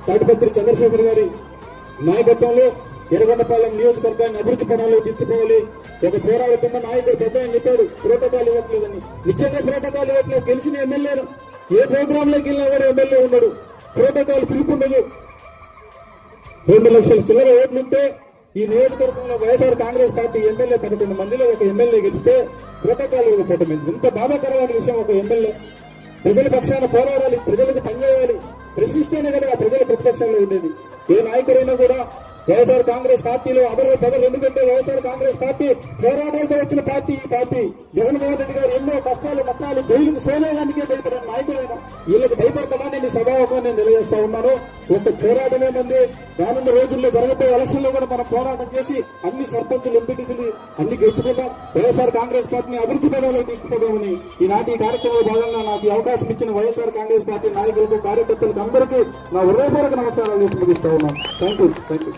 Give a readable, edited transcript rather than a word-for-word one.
తాటిపత్రి చంద్రశేఖర్ గారి నాయకత్వంలో ఎర్రగొండపాలెం నియోజకవర్గాన్ని అభివృద్ధి పదంలో తీసుకుపోవాలి. ఒక పోరాడుతున్న నాయకుడు పెద్ద అని చెప్పాడు, ప్రోటోకాల్ ఇవ్వట్లేదని. నిజంగా ప్రోటోకాల్ ఇవ్వట్లేదు. గెలిచిన ఎమ్మెల్యేను ఏ ప్రోగ్రామ్ లోకి వెళ్ళినా కూడా ఎమ్మెల్యే ఉన్నాడు, ప్రోటోకాల్ పిలుపుండదు. 2 లక్షల చిల్లర ఓట్లుంటే ఈ నియోజకవర్గంలో వైఎస్ఆర్ కాంగ్రెస్ పార్టీ ఎమ్మెల్యే 11 మందిలో ఒక ఎమ్మెల్యే గెలిస్తే ప్రోటోకాల్ ఇవ్వకపోవటం ఇంత బాధాకరమైన విషయం. ఒక ఎమ్మెల్యే ప్రజల పక్షాన పోరాడాలి, ప్రజలకు పనిచేయాలి, ప్రశ్నిస్తేనే కదా ప్రజల ప్రతిపక్షంలో ఉండేది. ఏ నాయకుడైనా కూడా వైఎస్ఆర్ కాంగ్రెస్ పార్టీలో అదర్ ప్రజలు, ఎందుకంటే వైఎస్ఆర్ కాంగ్రెస్ పార్టీ పోరాటాలతో వచ్చిన పార్టీ. ఈ పార్టీ జగన్మోహన్ రెడ్డి గారు ఎన్నో కష్టాలు జైలుకు సోలేదానికే భయపడిన నాయకుడైనా వీళ్ళకి భయపడతామా నేను స్వభావంగా నేను తెలియజేస్తా ఉన్నాను. ఒక పోరాటమే మంది. రానున్న రోజుల్లో జరగబోయే ఎలక్షన్ లో కూడా మనం పోరాటం చేసి అన్ని సర్పంచులు, ఎంపీటీసీలు అన్ని గెలుచుకుందాం. వైఎస్ఆర్ కాంగ్రెస్ పార్టీని అభివృద్ధి పదంలో తీసుకుపోదామని ఈనాటి ఈ కార్యక్రమంలో భాగంగా నాకు ఈ అవకాశం ఇచ్చిన వైఎస్ఆర్ కాంగ్రెస్ పార్టీ నాయకులకు, కార్యకర్తలకు అందరికీ నా హృదయపూర్వక నమస్కారాలు ముగిస్తా ఉన్నాను. Thank you.